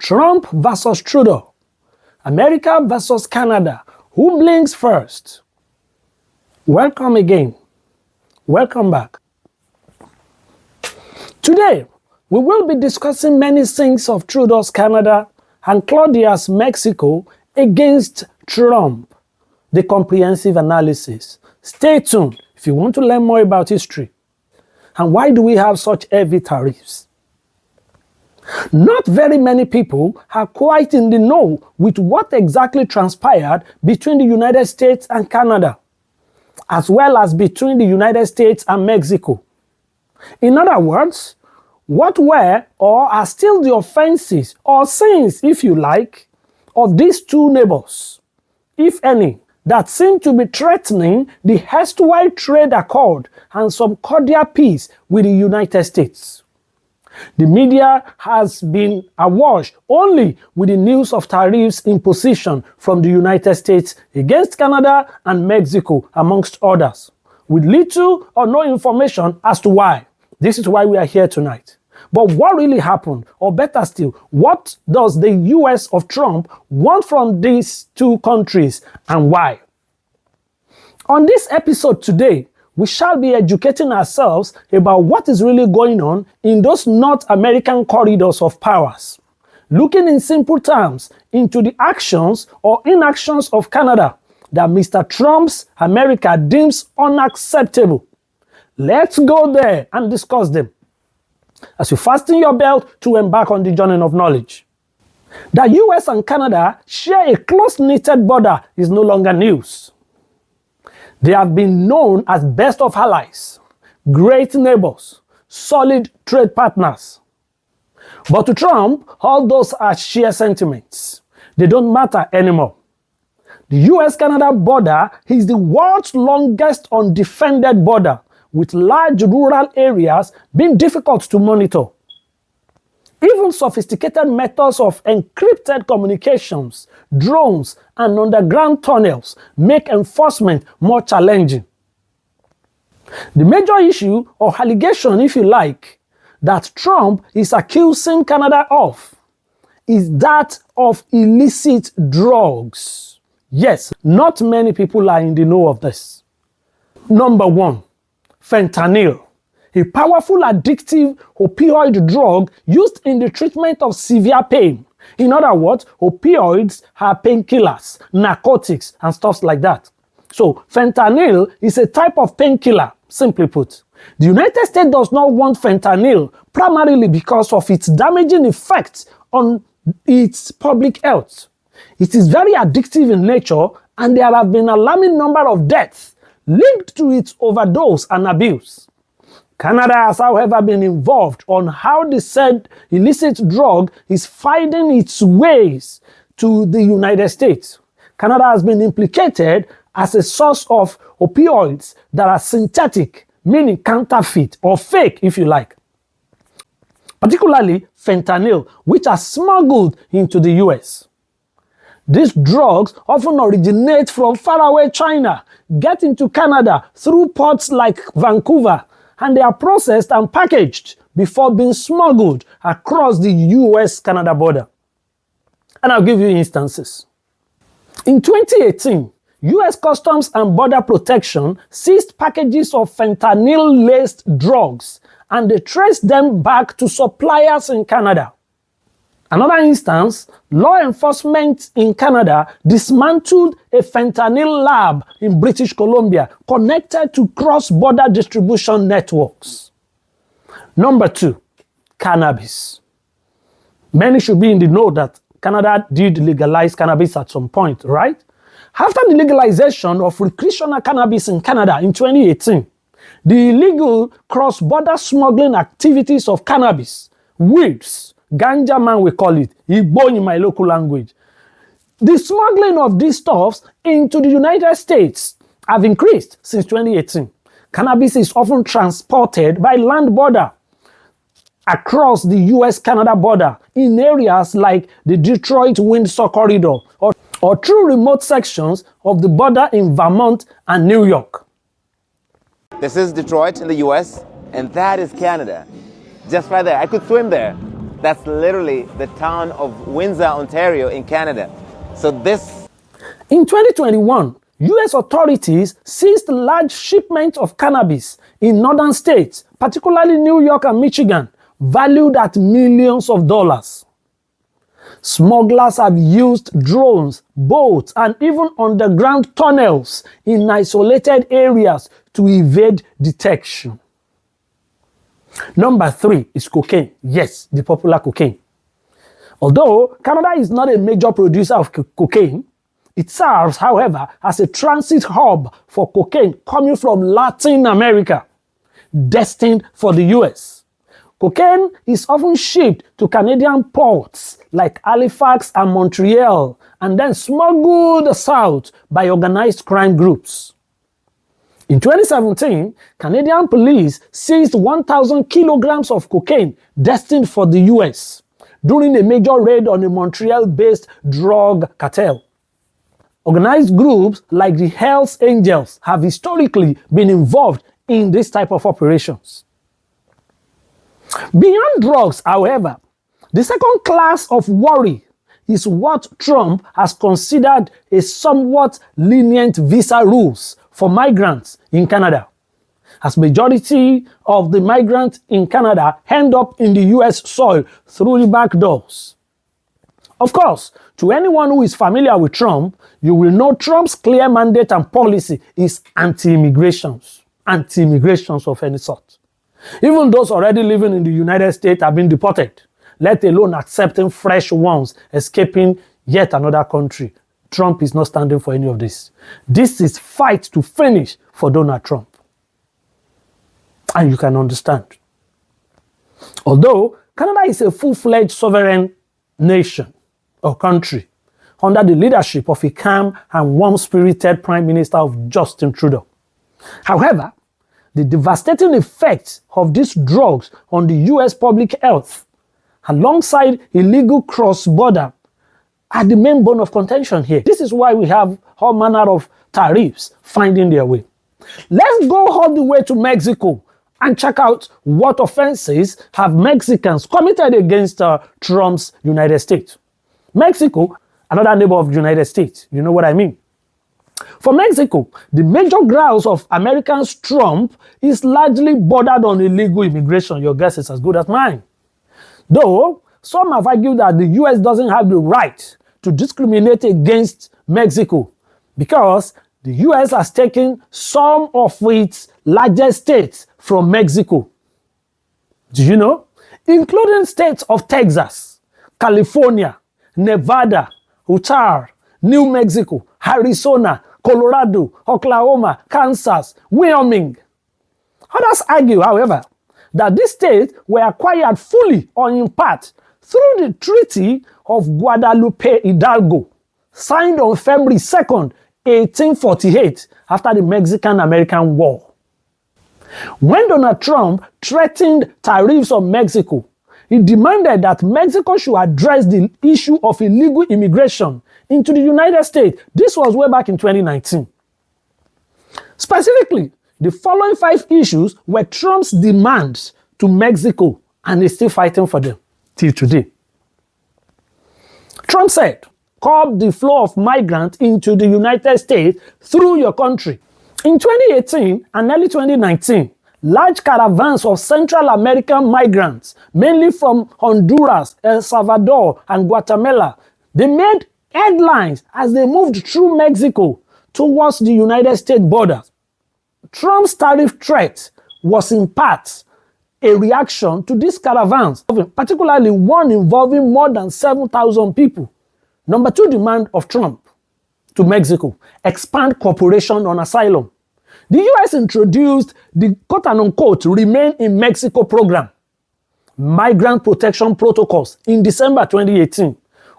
Trump versus Trudeau. America versus Canada. Who blinks first? Welcome again. Welcome back. Today, we will be discussing many things of Trudeau's Canada and Claudia's Mexico against Trump. The comprehensive analysis. Stay tuned if you want to learn more about history. And why do we have such heavy tariffs? Not very many people are quite in the know with what exactly transpired between the United States and Canada, as well as between the United States and Mexico. In other words, what were or are still the offenses or sins, if you like, of these two neighbors, if any, that seem to be threatening the erstwhile trade accord and some cordial peace with the United States. The media has been awash only with the news of tariffs imposition from the United States against Canada and Mexico, amongst others, with little or no information as to why. This is why we are here tonight. But what really happened, or better still, what does the US of Trump want from these two countries and why? On this episode today, we shall be educating ourselves about what is really going on in those North American corridors of powers, looking in simple terms into the actions or inactions of Canada that Mr. Trump's America deems unacceptable. Let's go there and discuss them as you fasten your belt to embark on the journey of knowledge. The US and Canada share a close-knitted border is no longer news. They have been known as best of allies, great neighbors, solid trade partners. But to Trump, all those are sheer sentiments. They don't matter anymore. The US-Canada border is the world's longest undefended border, with large rural areas being difficult to monitor. Even sophisticated methods of encrypted communications, drones, and underground tunnels make enforcement more challenging. The major issue, or allegation if you like, that Trump is accusing Canada of is that of illicit drugs. Yes, not many people are in the know of this. Number one, fentanyl, a powerful addictive opioid drug used in the treatment of severe pain. In other words, opioids are painkillers, narcotics, and stuff like that. So fentanyl is a type of painkiller, simply put. The United States does not want fentanyl primarily because of its damaging effects on its public health. It is very addictive in nature, and there have been an alarming number of deaths linked to its overdose and abuse. Canada has, however, been involved on how the said illicit drug is finding its ways to the United States. Canada has been implicated as a source of opioids that are synthetic, meaning counterfeit or fake, if you like. Particularly fentanyl, which are smuggled into the US. These drugs often originate from faraway China, get into Canada through ports like Vancouver, and they are processed and packaged before being smuggled across the US-Canada border. And I'll give you instances. In 2018, US Customs and Border Protection seized packages of fentanyl-laced drugs, and they traced them back to suppliers in Canada. Another instance, law enforcement in Canada dismantled a fentanyl lab in British Columbia connected to cross-border distribution networks. Number two, cannabis. Many should be in the know that Canada did legalize cannabis at some point, right? After the legalization of recreational cannabis in Canada in 2018, the illegal cross-border smuggling activities of cannabis, weeds, ganja man we call it, Igbo in my local language. The smuggling of these stuffs into the United States have increased since 2018. Cannabis is often transported by land border across the US-Canada border in areas like the Detroit-Windsor corridor or through remote sections of the border in Vermont and New York. This is Detroit in the US, and that is Canada. Just right there. I could swim there. That's literally the town of Windsor, Ontario in Canada. So this... In 2021, US authorities seized large shipments of cannabis in northern states, particularly New York and Michigan, valued at millions of dollars. Smugglers have used drones, boats, and even underground tunnels in isolated areas to evade detection. Number 3 is cocaine. Yes, the popular cocaine. Although Canada is not a major producer of cocaine, it serves, however, as a transit hub for cocaine coming from Latin America, destined for the US. Cocaine is often shipped to Canadian ports like Halifax and Montreal, and then smuggled south by organized crime groups. In 2017, Canadian police seized 1,000 kilograms of cocaine destined for the US during a major raid on a Montreal-based drug cartel. Organized groups like the Hells Angels have historically been involved in this type of operations. Beyond drugs, however, the second class of worry is what Trump has considered a somewhat lenient visa rules for migrants in Canada, as majority of the migrants in Canada end up in the US soil through the back doors. Of course, to anyone who is familiar with Trump, you will know Trump's clear mandate and policy is anti-immigrations of any sort. Even those already living in the United States have been deported, let alone accepting fresh ones escaping yet another country. Trump is not standing for any of this. This is fight to finish for Donald Trump. And you can understand. Although Canada is a full-fledged sovereign nation or country under the leadership of a calm and warm-spirited Prime Minister of Justin Trudeau. However, the devastating effects of these drugs on the US public health, alongside illegal cross-border, are the main bone of contention here. This is why we have all manner of tariffs finding their way. Let's go all the way to Mexico and check out what offenses have Mexicans committed against Trump's United States. Mexico, another neighbor of the United States, you know what I mean. For Mexico, the major grounds of Americans' Trump is largely bordered on illegal immigration. Your guess is as good as mine. Though, some have argued that the US doesn't have the right to discriminate against Mexico because the US has taken some of its largest states from Mexico. Do you know? Including states of Texas, California, Nevada, Utah, New Mexico, Arizona, Colorado, Oklahoma, Kansas, Wyoming. Others argue, however, that these states were acquired fully or in part through the Treaty of Guadalupe Hidalgo, signed on February 2nd, 1848, after the Mexican-American War. When Donald Trump threatened tariffs on Mexico, he demanded that Mexico should address the issue of illegal immigration into the United States. This was way back in 2019. Specifically, the following 5 issues were Trump's demands to Mexico, and he's still fighting for them till today. Trump said, curb the flow of migrants into the United States through your country. In 2018 and early 2019, large caravans of Central American migrants, mainly from Honduras, El Salvador, and Guatemala, they made headlines as they moved through Mexico towards the United States border. Trump's tariff threat was in part a reaction to these caravans, particularly one involving more than 7,000 people. Number 2 demand of Trump to Mexico: expand cooperation on asylum. The US introduced the quote-unquote Remain in Mexico program, migrant protection protocols, in December 2018,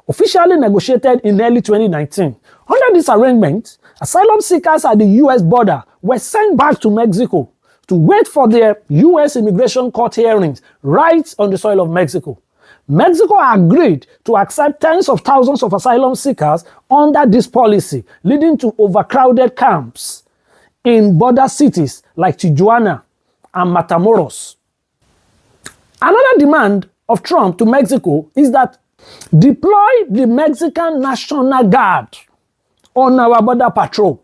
officially negotiated in early 2019. Under this arrangement, asylum seekers at the US border were sent back to Mexico to wait for their US immigration court hearings right on the soil of Mexico. Mexico agreed to accept tens of thousands of asylum seekers under this policy, leading to overcrowded camps in border cities like Tijuana and Matamoros. Another demand of Trump to Mexico is that deploy the Mexican National Guard on our border patrol.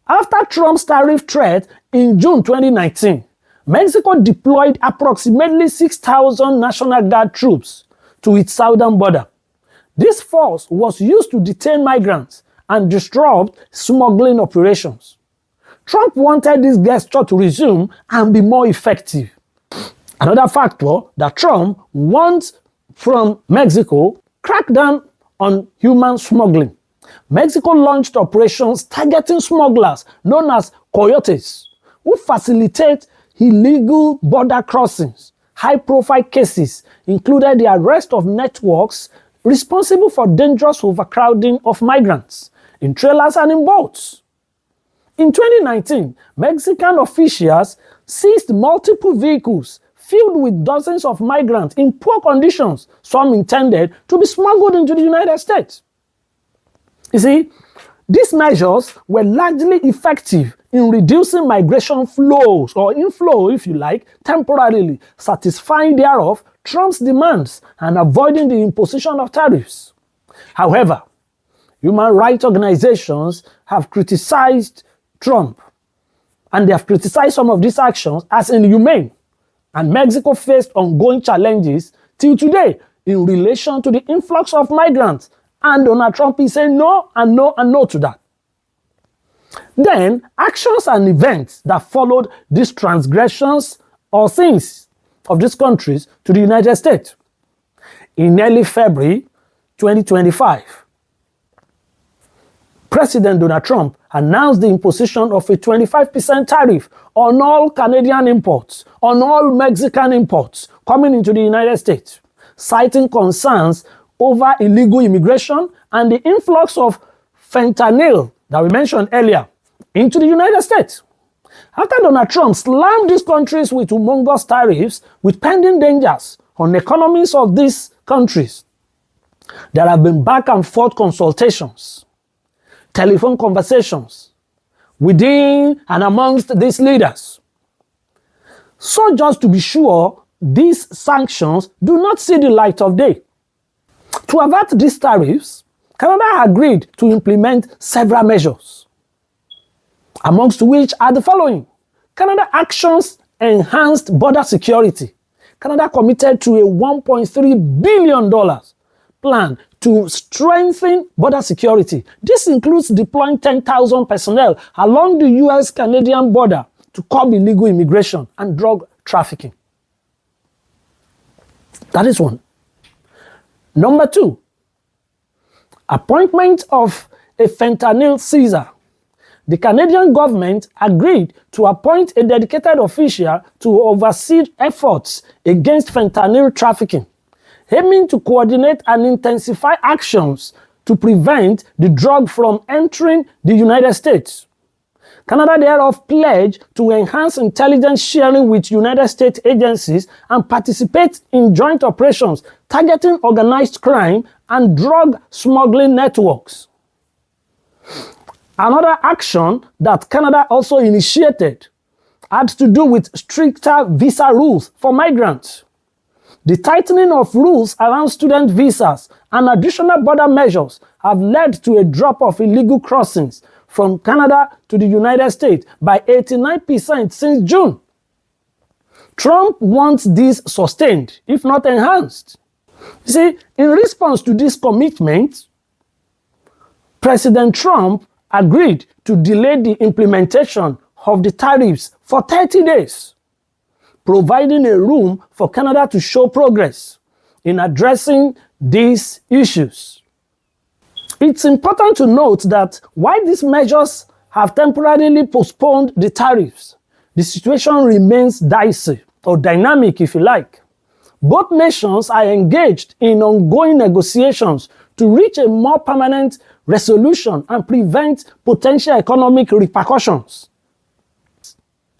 After Trump's tariff threat in June 2019, Mexico deployed approximately 6,000 National Guard troops to its southern border. This force was used to detain migrants and disrupt smuggling operations. Trump wanted this gesture to resume and be more effective. Another factor that Trump wants from Mexico, crack down on human smuggling. Mexico launched operations targeting smugglers known as coyotes, who facilitate illegal border crossings. High-profile cases included the arrest of networks responsible for dangerous overcrowding of migrants in trailers and in boats. In 2019, Mexican officials seized multiple vehicles filled with dozens of migrants in poor conditions, some intended to be smuggled into the United States. You see, these measures were largely effective in reducing migration flows, or inflow if you like, temporarily, satisfying thereof Trump's demands and avoiding the imposition of tariffs. However, human rights organizations have criticized Trump, and they have criticized some of these actions as inhumane, and Mexico faced ongoing challenges till today in relation to the influx of migrants, and Donald Trump is saying no and no and no to that. Then, actions and events that followed these transgressions or sins of these countries to the United States. In early February 2025, President Donald Trump announced the imposition of a 25% tariff on all Canadian imports, on all Mexican imports coming into the United States, citing concerns over illegal immigration and the influx of fentanyl that we mentioned earlier into the United States. After Donald Trump slammed these countries with humongous tariffs with pending dangers on economies of these countries, there have been back and forth consultations, telephone conversations within and amongst these leaders. So just to be sure, these sanctions do not see the light of day. To avert these tariffs, Canada agreed to implement several measures, amongst which are the following. Canada actions enhanced border security. Canada committed to a $1.3 billion plan to strengthen border security. This includes deploying 10,000 personnel along the US-Canadian border to curb illegal immigration and drug trafficking. That is one. Number two, appointment of a fentanyl Czar. The Canadian government agreed to appoint a dedicated official to oversee efforts against fentanyl trafficking, aiming to coordinate and intensify actions to prevent the drug from entering the United States. Canada thereof pledged to enhance intelligence sharing with United States agencies and participate in joint operations targeting organized crime and drug smuggling networks. Another action that Canada also initiated had to do with stricter visa rules for migrants. The tightening of rules around student visas and additional border measures have led to a drop of illegal crossings from Canada to the United States by 89% since June. Trump wants this sustained, if not enhanced. You see, in response to this commitment, President Trump agreed to delay the implementation of the tariffs for 30 days, providing a room for Canada to show progress in addressing these issues. It's important to note that while these measures have temporarily postponed the tariffs, the situation remains dicey, or dynamic if you like. Both nations are engaged in ongoing negotiations to reach a more permanent resolution and prevent potential economic repercussions.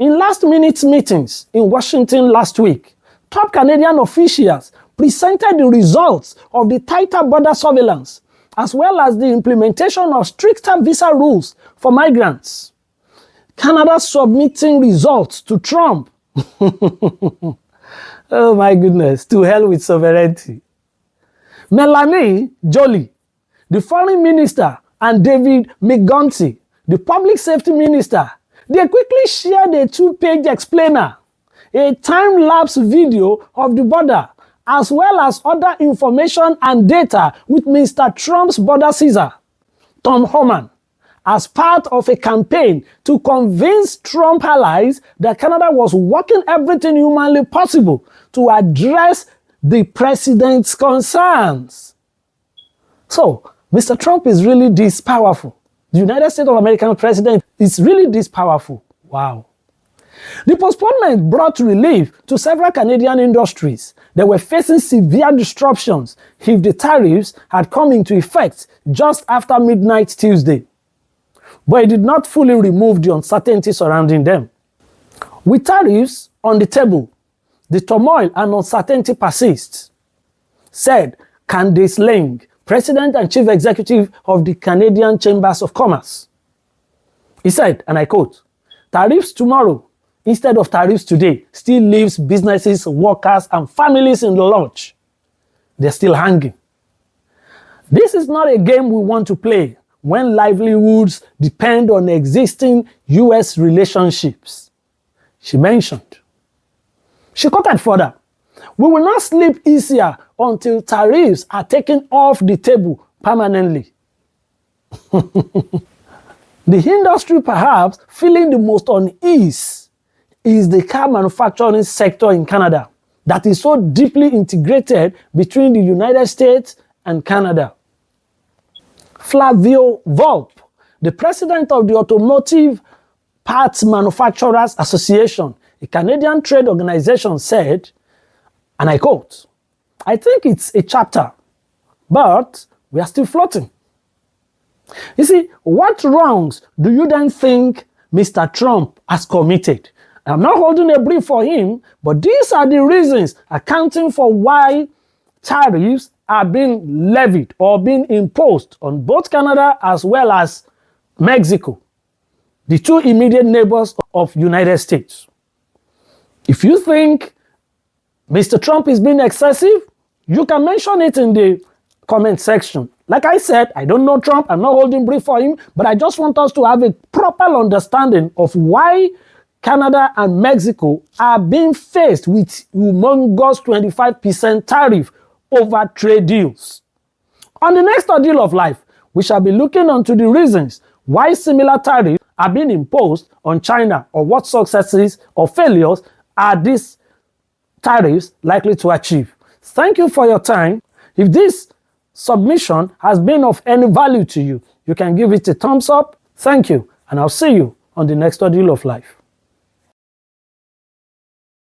In last-minute meetings in Washington last week, top Canadian officials presented the results of the tighter border surveillance, as well as the implementation of stricter visa rules for migrants. Canada submitting results to Trump. Oh my goodness, to hell with sovereignty. Melanie Joly, the foreign minister, and David Migrant, the public safety minister, they quickly shared a 2-page explainer, a time-lapse video of the border, as well as other information and data with Mr. Trump's border Caesar, Tom Homan, as part of a campaign to convince Trump allies that Canada was working everything humanly possible to address the president's concerns. So, Mr. Trump is really this powerful. The United States of America president is really this powerful. Wow. The postponement brought relief to several Canadian industries that were facing severe disruptions if the tariffs had come into effect just after midnight Tuesday. But it did not fully remove the uncertainty surrounding them. With tariffs on the table, the turmoil and uncertainty persists, said Candace Lang, President and Chief Executive of the Canadian Chambers of Commerce. He said, and I quote, "Tariffs tomorrow instead of tariffs today still leaves businesses, workers, and families in the lurch. They're still hanging. This is not a game we want to play when livelihoods depend on existing US relationships," she mentioned. She quoted further, "We will not sleep easier until tariffs are taken off the table permanently." The industry perhaps feeling the most unease is the car manufacturing sector in Canada that is so deeply integrated between the United States and Canada. Flavio Volpe, the president of the Automotive Parts Manufacturers Association, a Canadian trade organization, said, and I quote, "I think it's a chapter, but we are still floating." You see, what wrongs do you then think Mr. Trump has committed? I'm not holding a brief for him, but these are the reasons accounting for why tariffs are being levied or being imposed on both Canada as well as Mexico, the two immediate neighbors of United States. If you think Mr. Trump is being excessive, you can mention it in the comment section. Like I said, I don't know Trump, I'm not holding brief for him, but I just want us to have a proper understanding of why Canada and Mexico are being faced with humongous 25% tariff over trade deals. On the next ordeal of life, we shall be looking into the reasons why similar tariffs are being imposed on China, or what successes or failures are these tariffs likely to achieve. Thank you for your time. If this submission has been of any value to you, you can give it a thumbs up. Thank you, and I'll see you on the next ordeal of life.